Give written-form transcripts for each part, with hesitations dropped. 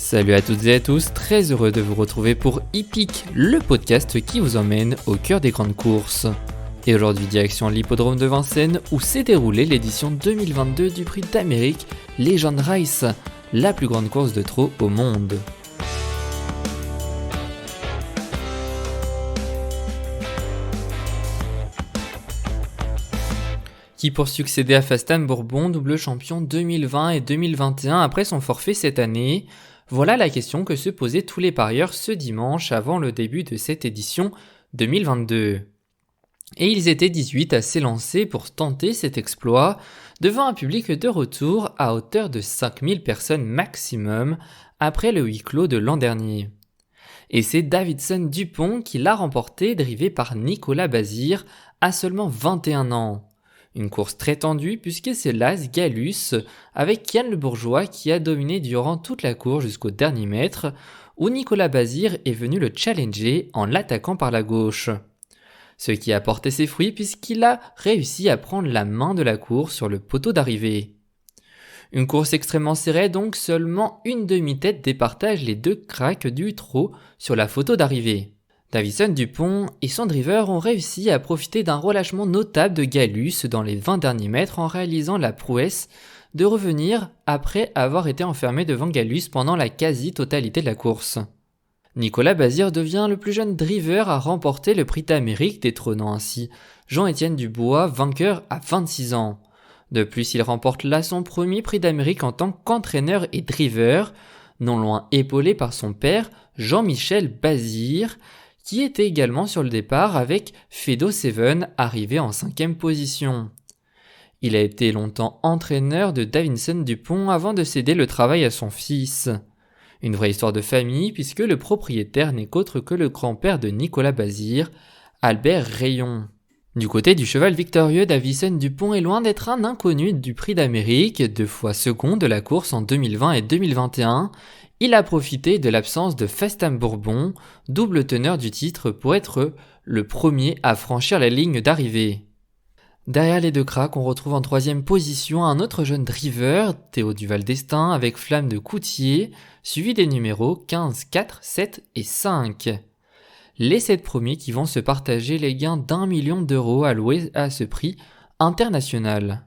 Salut à toutes et à tous, très heureux de vous retrouver pour Hippique, le podcast qui vous emmène au cœur des grandes courses. Et aujourd'hui direction l'hippodrome de Vincennes où s'est déroulée l'édition 2022 du Prix d'Amérique Legend Race, la plus grande course de trot au monde. Qui pour succéder à Fastam Bourbon, double champion 2020 et 2021 après son forfait cette année? Voilà la question que se posaient tous les parieurs ce dimanche avant le début de cette édition 2022. Et ils étaient 18 à s'élancer pour tenter cet exploit devant un public de retour à hauteur de 5000 personnes maximum après le huis clos de l'an dernier. Et c'est Davidson Dupont qui l'a remporté, drivé par Nicolas Bazir à seulement 21 ans. Une course très tendue puisque c'est l'As Gallus avec Kian Le Bourgeois qui a dominé durant toute la course jusqu'au dernier mètre où Nicolas Bazir est venu le challenger en l'attaquant par la gauche. Ce qui a porté ses fruits puisqu'il a réussi à prendre la main de la course sur le poteau d'arrivée. Une course extrêmement serrée donc seulement une demi-tête départage les deux cracks du trot sur la photo d'arrivée. Davidson Dupont et son driver ont réussi à profiter d'un relâchement notable de Gallus dans les 20 derniers mètres en réalisant la prouesse de revenir après avoir été enfermé devant Gallus pendant la quasi-totalité de la course. Nicolas Bazir devient le plus jeune driver à remporter le Prix d'Amérique, détrônant ainsi Jean-Étienne Dubois, vainqueur à 26 ans. De plus, il remporte là son premier Prix d'Amérique en tant qu'entraîneur et driver, non loin épaulé par son père Jean-Michel Bazir, qui était également sur le départ avec Fedo Seven arrivé en 5e position. Il a été longtemps entraîneur de Davidson Dupont avant de céder le travail à son fils. Une vraie histoire de famille puisque le propriétaire n'est qu'autre que le grand-père de Nicolas Bazir, Albert Rayon. Du côté du cheval victorieux, Davidson Dupont est loin d'être un inconnu du Prix d'Amérique, 2 fois second de la course en 2020 et 2021. Il a profité de l'absence de Fastam Bourbon, double teneur du titre, pour être le premier à franchir la ligne d'arrivée. Derrière les deux cracks, on retrouve en 3e position un autre jeune driver, Théo Duval d'Estaing, avec Flamme de Coutier, suivi des numéros 15, 4, 7 et 5. Les 7 premiers qui vont se partager les gains d'1 million d'euros alloués à ce prix international.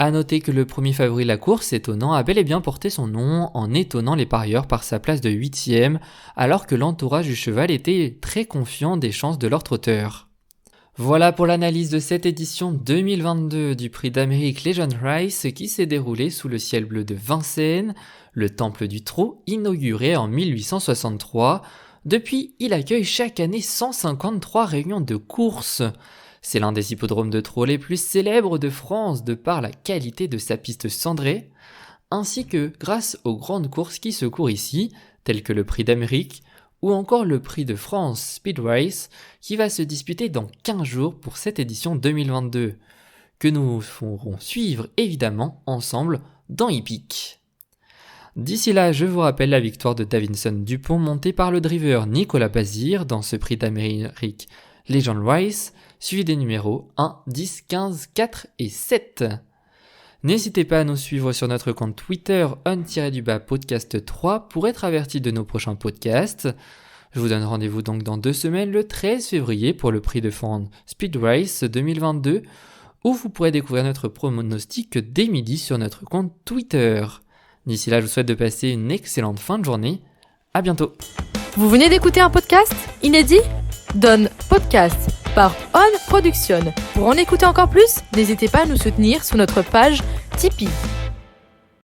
A noter que le premier favori de la course, étonnant, a bel et bien porté son nom en étonnant les parieurs par sa place de 8e, alors que l'entourage du cheval était très confiant des chances de leur trotteur. Voilà pour l'analyse de cette édition 2022 du Prix d'Amérique Legend Race qui s'est déroulée sous le ciel bleu de Vincennes, le temple du trot inauguré en 1863. Depuis, il accueille chaque année 153 réunions de courses. C'est l'un des hippodromes de trot les plus célèbres de France de par la qualité de sa piste cendrée, ainsi que grâce aux grandes courses qui se courent ici, telles que le Prix d'Amérique ou encore le Prix de France Speed Race qui va se disputer dans 15 jours pour cette édition 2022, que nous ferons suivre évidemment ensemble dans Hippique. D'ici là, je vous rappelle la victoire de Davidson Dupont montée par le driver Nicolas Bazir dans ce Prix d'Amérique Legend Race, suivi des numéros 1, 10, 15, 4 et 7. N'hésitez pas à nous suivre sur notre compte Twitter on-podcast3 pour être averti de nos prochains podcasts. Je vous donne rendez-vous donc dans 2 semaines, le 13 février, pour le Prix de France Speed Race 2022, où vous pourrez découvrir notre pronostic dès midi sur notre compte Twitter. D'ici là, je vous souhaite de passer une excellente fin de journée. À bientôt. Vous venez d'écouter un podcast inédit ? Donne Podcast par On Production. Pour en écouter encore plus, n'hésitez pas à nous soutenir sur notre page Tipeee.